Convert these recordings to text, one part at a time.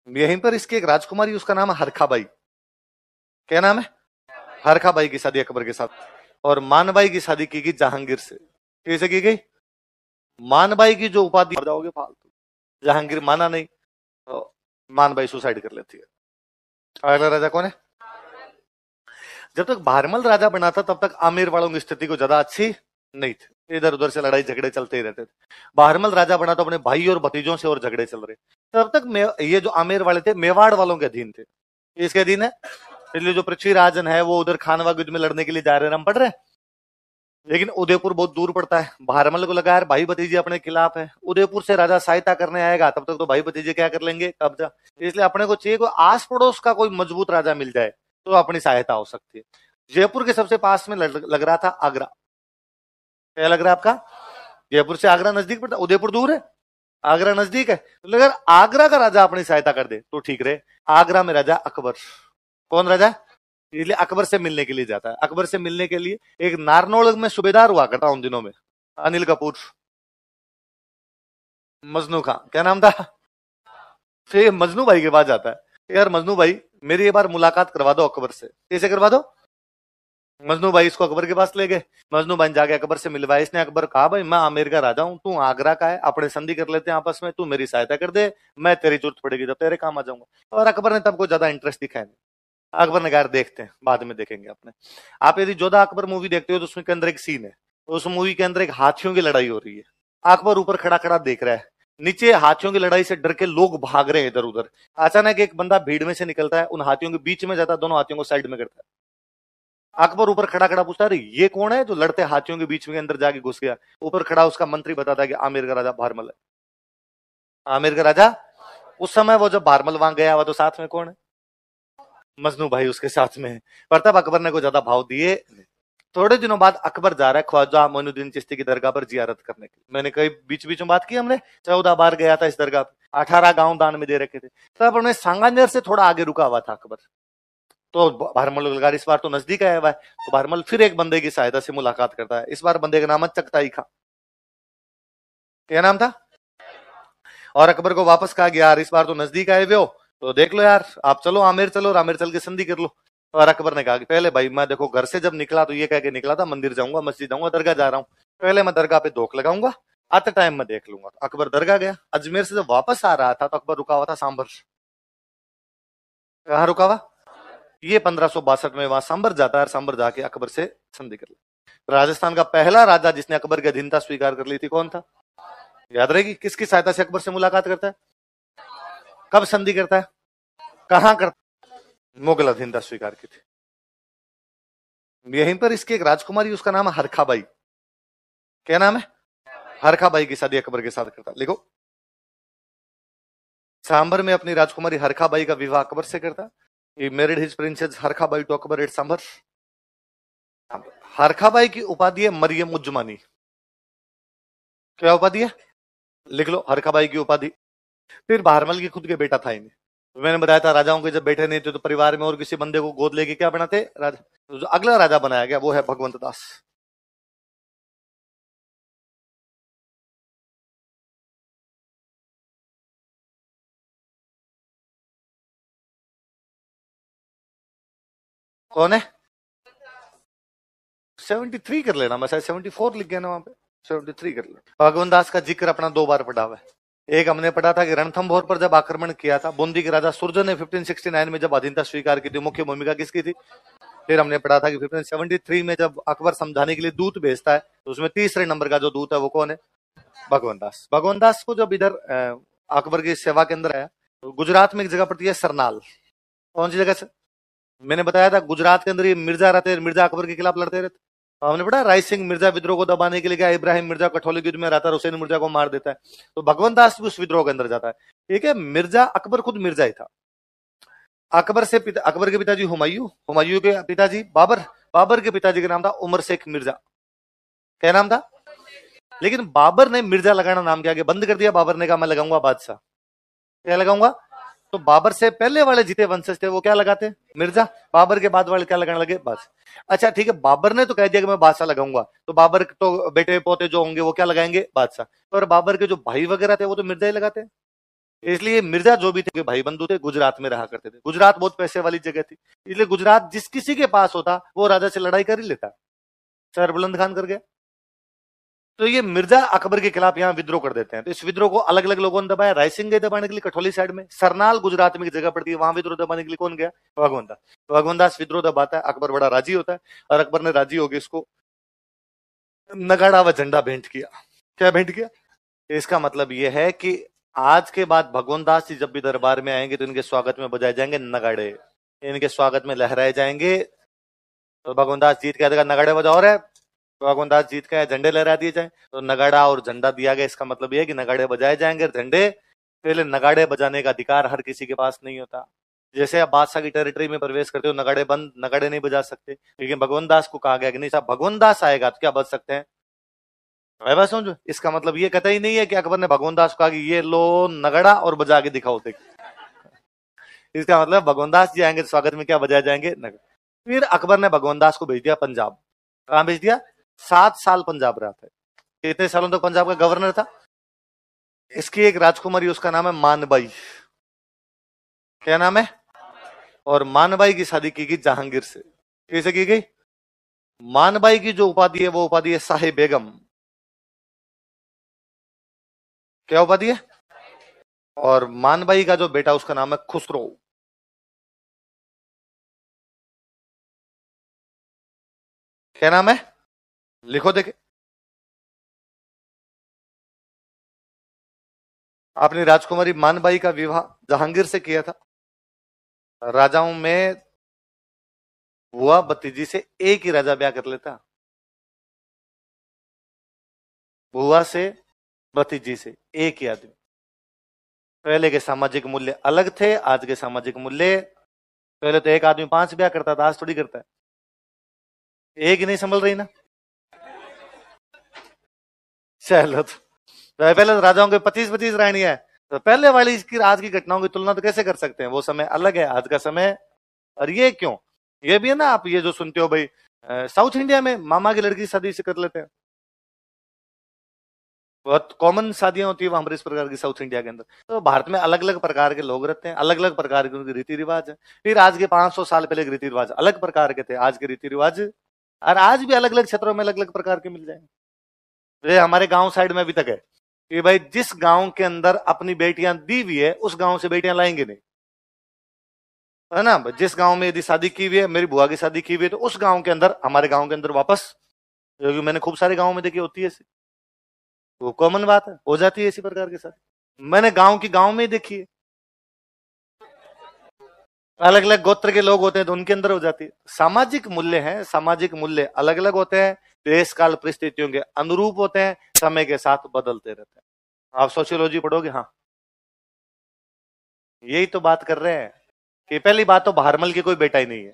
यहीं पर इसकी एक राजकुमारी, उसका नाम है हरखाबाई। क्या नाम है? हरखाबाई की शादी अकबर के साथ। और मानबाई की शादी की गई जहांगीर से। कैसे की गई? मानबाई की जो उपाधि जाओगे फालतू, जहांगीर माना नहीं तो मानबाई सुसाइड कर लेती है। अगला राजा कौन है? जब तक भारमल राजा बना था तब तक आमेर वालों की स्थिति को ज्यादा अच्छी नहीं थी, इधर उधर से लड़ाई झगड़े चलते ही रहते थे। भारमल राजा बना तो अपने भाई और भतीजों से और झगड़े चल रहे। तब तक ये जो आमेर वाले थे मेवाड़ वालों के अधीन थे। इसके अधीन है, इसलिए जो पृथ्वीराजन है वो उधर खानवा युद्ध में लड़ने के लिए जा रहे हैं, हम पढ़ रहे हैं। लेकिन उदयपुर बहुत दूर पड़ता है। भारमल को लगा यार भाई भतीजे अपने खिलाफ है, उदयपुर से राजा सहायता करने आएगा, तब तक तो भाई भतीजे क्या कर लेंगे, कब्जा। इसलिए अपने को चाहिए कोई आस पड़ोस का कोई मजबूत राजा मिल जाए तो अपनी सहायता हो सकती है। जयपुर के सबसे पास में लग रहा था आगरा। क्या लग रहा है आपका? जयपुर से आगरा नजदीक पड़ता, उदयपुर दूर है, आगरा नजदीक है। तो अगर आगरा का राजा अपनी सहायता कर दे तो ठीक रहे। आगरा में राजा अकबर। कौन राजा? इसलिए अकबर से मिलने के लिए जाता है। अकबर से मिलने के लिए एक नारनौल में सूबेदार हुआ करता उन दिनों में, अनिल कपूर, मजनू खां, क्या नाम था? फिर मजनू भाई के पास जाता है, यार मजनू भाई मेरी एक बार मुलाकात करवा दो अकबर से। कैसे करवा दो? मजनू भाई इसको अकबर के पास ले गए। मजनू भाई जाके अकबर से मिलवाया। इसने अकबर कहा भाई मैं आमेर का राजा हूं, तू आगरा का है, अपने संधि कर लेते हैं आपस में, तू मेरी सहायता कर दे, मैं तेरी जरूरत पड़ेगी तब तेरे काम आ जाऊंगा। और अकबर ने तब कोई ज्यादा इंटरेस्ट दिखाया नहीं। अकबर ने कहा देखते हैं, बाद में देखेंगे अपने। आप यदि जोधा अकबर मूवी देखते हो तो उसमें के अंदर एक सीन है, उस मूवी के अंदर एक हाथियों की लड़ाई हो रही है। अकबर ऊपर खड़ा खड़ा देख रहा है, नीचे हाथियों की लड़ाई से डर के लोग भाग रहे हैं इधर उधर। अचानक एक बंदा भीड़ में से निकलता है, उन हाथियों के बीच में जाता है, दोनों हाथियों को साइड में करता है। अकबर ऊपर खड़ा खड़ा पूछता है ये कौन है जो लड़ते हाथियों के बीच में अंदर जाके घुस गया? ऊपर खड़ा उसका मंत्री बताता है कि आमेर का राजा भारमल है। आमेर का राजा। उस समय वो जब भारमल वहां गया हुआ तो साथ में कौन है? मजनू भाई उसके साथ में है। पर तब अकबर ने को ज्यादा भाव दिए। थोड़े दिनों बाद अकबर जा रहा है ख्वाजा मोइनुद्दीन चिश्ती की दरगाह पर जियारत करने के लिए। मैंने कई बीच बीच में बात की, हमने 14 बार गया था इस दरगाह पर, 18 गांव दान में दे रखे थे। तब हमने सांगानेर से थोड़ा आगे रुका हुआ था अकबर। तो भारमल लगा इस बार तो नजदीक आया हुआ है, तो भारमल फिर एक बंदे की सहायता से मुलाकात करता है। इस बार बंदे का नाम है चगताई खां। क्या नाम था? और अकबर को वापस कहा गया यार इस बार तो नजदीक आए हुए हो, तो देख लो यार, आप चलो आमेर चलो और आमेर चल के संधि कर लो। और अकबर ने कहा कि पहले भाई मैं देखो घर से जब निकला तो ये कह के निकला था मंदिर जाऊंगा, मस्जिद जाऊंगा, दरगाह जा रहा हूँ, पहले मैं दरगाह पे धोख लगाऊंगा, आते टाइम मैं देख लूंगा। तो अकबर दरगाह गया। अजमेर से जब वापस आ रहा था तो अकबर रुका हुआ था सांबर। कहाँ रुका हुआ? ये 1562 में वहां सांबर जाता है, सांबर जाके अकबर से संधि कर ली। राजस्थान का पहला राजा जिसने अकबर की अधीनता स्वीकार कर ली थी कौन था? याद रहेगी। किसकी सहायता से अकबर से मुलाकात करता है, कब संधि करता है, कहां करता? मुगल अधीनता स्वीकार की थी। यहीं पर इसकी एक राजकुमारी, उसका नाम है हरखाबाई। क्या नाम है? हरखाबाई की शादी अकबर के साथ करता। लिखो, सांबर में अपनी राजकुमारी हरखाबाई का विवाह अकबर से करता। He married his princess Harkhabai to Akbar at Sambhar. Harkhabai की उपाधि है मरियम उज्जमानी। क्या उपाधि है? लिख लो, हरखाबाई की उपाधि। फिर भारमल की खुद के बेटा था इन्हें। मैंने बताया था राजाओं के जब बेटे नहीं थे तो परिवार में और किसी बंदे को गोद लेके क्या बनाते राजा। तो जो अगला राजा बनाया गया वो है भगवंत दास। कौन है? 73 कर लेना, मैं शायद 74 लिख गया ना वहां पे, 73 कर लेना। भगवंत दास का जिक्र अपना 2 बार पढ़ा हुआ है। एक हमने पढ़ा था कि रणथंभौर पर जब आक्रमण किया था, बूंदी के राजा सुरजन ने 1569 में जब अधीनता स्वीकार की थी, मुख्य भूमिका किसकी थी? फिर हमने पढ़ा था कि 1573 में जब अकबर समझाने के लिए दूत भेजता है तो उसमें तीसरे नंबर का जो दूत है वो कौन है? भगवंत दास। भगवंत दास को जब इधर अकबर की सेवा के अंदर आया तो गुजरात में एक जगह पड़ती है सरनाल। कौन सी जगह से? मैंने बताया था गुजरात के अंदर ये मिर्जा रहते हैं, मिर्जा अकबर के खिलाफ लड़ते रहते। हमने पढ़ा राय सिंह मिर्जा विद्रोह को दबाने के लिए क्या इब्राहिम मिर्जा कठौली युद्ध में रहता है, हुसैन मिर्जा को मार देता है। तो भगवंत दास भी उस विद्रोह के अंदर जाता है। ठीक है, मिर्जा अकबर खुद मिर्जा ही था। अकबर से अकबर के पिताजी हुमायूं, हुमायूं के पिताजी बाबर, बाबर के पिताजी का नाम था उमर शेख मिर्जा। क्या नाम था? लेकिन बाबर ने मिर्जा लगाना नाम के आगे बंद कर दिया। बाबर ने कहा मैं लगाऊंगा बादशाह। क्या लगाऊंगा? तो बाबर से पहले वाले जितने वंशज थे वो क्या लगाते? मिर्जा। बाबर के बाद वाले क्या लगाने लगे? बादशाह। अच्छा ठीक है, बाबर ने तो कह दिया कि मैं बादशाह लगाऊंगा, तो बाबर तो बेटे पोते जो होंगे वो क्या लगाएंगे? बादशाह। और बाबर के जो भाई वगैरह थे वो तो मिर्जा ही लगाते। इसलिए मिर्जा जो भी थे भाई बंधु थे, गुजरात में रहा करते थे। गुजरात बहुत पैसे वाली जगह थी, इसलिए गुजरात जिस किसी के पास होता वो राजा से लड़ाई कर ही लेता। सर बुलंद खान करके, तो ये मिर्जा अकबर के खिलाफ यहाँ विद्रोह कर देते हैं। तो इस विद्रोह को अलग अलग लोगों ने दबाया। रायसिंह गए दबाने के लिए कठौली साइड में, सरनाल गुजरात में एक जगह पड़ती है, वहां विद्रोह दबाने के लिए कौन गया? भगवंत दास। भगवंत दास विद्रोह दबाता है, अकबर बड़ा राजी होता है, और अकबर ने राजी होकर इसको नगाड़ा व झंडा भेंट किया। क्या भेंट किया? इसका मतलब यह है कि आज के बाद भगवंत दास जी जब भी दरबार में आएंगे तो इनके स्वागत में बजाए जाएंगे नगाड़े, इनके स्वागत में लहराए जाएंगे। तो भगवंत दास जीत के नगाड़े बजाओ रहे, भगवंत दास जीत के झंडे लहरा दिए जाए, तो नगाड़ा और झंडा दिया गया। इसका मतलब यह है कि नगाड़े बजाए जाएंगे, झंडे। पहले नगाड़े बजाने का अधिकार हर किसी के पास नहीं होता। जैसे आप बादशाह की टेरिटरी में प्रवेश करते हो, नगाड़े बंद, नगाड़े नहीं बजा सकते। लेकिन भगवंत दास को कहा गया कि नहीं साहब, भगवंत दास आएगा तो क्या बज सकते हैं? बात समझो। इसका मतलब ये कहता ही नहीं है कि अकबर ने भगवंत दास को कहा कि ये लो नगड़ा और बजा के दिखाओ देख। इसका मतलब भगवंत दास जी आएंगे तो स्वागत में क्या बजाए जाएंगे? नगड़ा। फिर अकबर ने भगवंत दास को भेज दिया पंजाब। कहां भेज दिया? 7 साल पंजाब रहा था। कितने सालों तक पंजाब का गवर्नर था? इसकी एक राजकुमारी, उसका नाम है मानबाई। क्या नाम है? और मानबाई की शादी की गई जहांगीर से। कैसे की गई? मानबाई की जो उपाधि है वो उपाधि है शाही बेगम। क्या उपाधि है? और मानबाई का जो बेटा उसका नाम है खुसरो। क्या नाम है? लिखो देखे। आपने राजकुमारी मानबाई का विवाह जहांगीर से किया था। राजाओं में बुआ भतीजी से एक ही राजा ब्याह कर लेता। बुआ से भतीजी से एक ही आदमी। पहले के सामाजिक मूल्य अलग थे, आज के सामाजिक मूल्य, पहले तो एक आदमी 5 ब्याह करता था, आज थोड़ी करता है। एक ही नहीं संभल रही ना। चलो तो पहले तो राजाओं के 25-25 रानी है, तो पहले वाली इसकी आज की घटनाओं की तुलना तो कैसे कर सकते हैं? वो समय अलग है, आज का समय। और ये क्यों? ये भी है ना, आप ये जो सुनते हो भाई साउथ इंडिया में मामा की लड़की शादी से कर लेते हैं, बहुत कॉमन शादियां होती है वहां पर इस प्रकार की साउथ इंडिया के अंदर। तो भारत में अलग अलग प्रकार के लोग रहते हैं, अलग अलग प्रकार के उनके रीति रिवाज है। फिर आज के 500 साल पहले के रीति रिवाज अलग प्रकार के थे, आज के रीति रिवाज और आज भी अलग अलग क्षेत्रों में अलग अलग प्रकार के मिल जाएंगे। हमारे गांव साइड में अभी तक है कि भाई जिस गांव के अंदर अपनी बेटियां दी हुई है उस गांव से बेटियां लाएंगे नहीं, है ना। जिस गांव में यदि शादी की हुई है, मेरी बुआ की शादी की हुई है, तो उस गांव के अंदर, हमारे गांव के अंदर वापस, क्योंकि मैंने खूब सारे गांव में देखी होती है, वो कॉमन बात है, हो जाती है इसी प्रकार के साथ। मैंने गांव की गांव में ही देखी है, अलग अलग गोत्र के लोग होते हैं तो उनके अंदर हो जाती है। सामाजिक मूल्य हैं, सामाजिक मूल्य अलग अलग होते हैं, देश काल परिस्थितियों के अनुरूप होते हैं, समय के साथ बदलते रहते हैं। आप सोशियोलॉजी पढ़ोगे, हाँ यही तो बात कर रहे हैं कि पहली बात तो बहारमल के कोई बेटा ही नहीं है।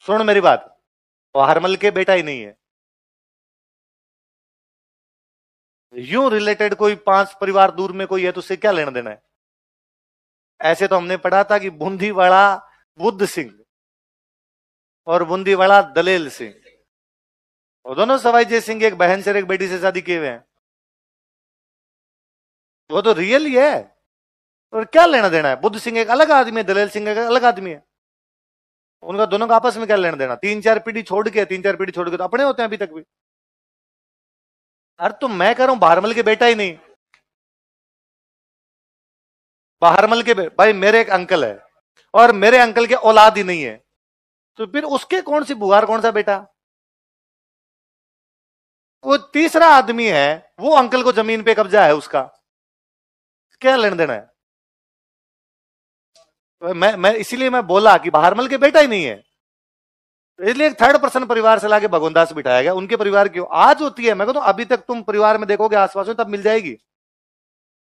सुन मेरी बात, बहारमल के बेटा ही नहीं है। यूं रिलेटेड कोई 5 परिवार दूर में कोई है तो उससे क्या लेना देना है? ऐसे तो हमने पढ़ा था कि बूंदीवाड़ा बुद्ध सिंह और बूंदीवाड़ा दलेल सिंह, वो दोनों सवाई जय सिंह एक बहन से एक बेटी से शादी किए हुए हैं। वो तो रियल ही है, और क्या लेना देना है? बुद्ध सिंह एक अलग आदमी है, दलेल सिंह एक अलग आदमी है, उनका दोनों का आपस में क्या लेना देना? 3-4 पीढ़ी छोड़ के, 3-4 पीढ़ी छोड़ के तो अपने होते हैं अभी तक भी। अरे तो मैं कह रहा हूं बहारमल के बेटा ही नहीं, बहारमल के भाई मेरे एक अंकल है और मेरे अंकल के औलाद ही नहीं है, तो फिर उसके कौन सी बुहार, कौन सा बेटा? वो तीसरा आदमी है, वो अंकल को जमीन पे कब्जा है उसका, क्या लेना देना है? मैं इसीलिए मैं बोला कि बहारमल के बेटा ही नहीं है, इसलिए एक 3rd पर्सन परिवार से लाके भगवंत दास बिठाया गया। उनके परिवार क्यों आज होती है? मैं कहता हूं अभी तक तुम परिवार में देखोगे आसपास में तब मिल जाएगी,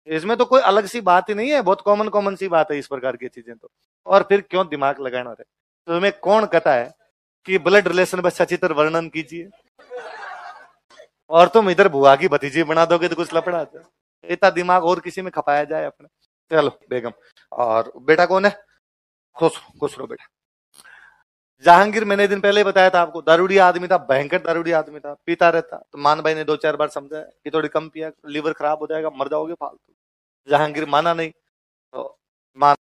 इसमें तो कोई अलग सी बात ही नहीं है, बहुत कॉमन कॉमन सी बात है इस प्रकार की चीजें तो। और फिर क्यों दिमाग लगाना है? तो तुम्हें कौन कहता है कि ब्लड रिलेशन में सचित्र वर्णन कीजिए और तुम इधर बुआ की भतीजी बना दोगे तो कुछ लफड़ा था। इतना दिमाग और किसी में खपाया जाए अपने। चलो बेगम, और बेटा कौन है? खुसरो बेटा। जहांगीर मैंने दिन पहले बताया था आपको, दारूड़ी आदमी था, भयंकर दारूड़ी आदमी था, पीता रहता। तो मान भाई ने 2-4 बार समझाया कि थोड़ी कम पिया, लीवर खराब हो जाएगा, मर जाओगे फालतू। जहांगीर माना नहीं, तो मान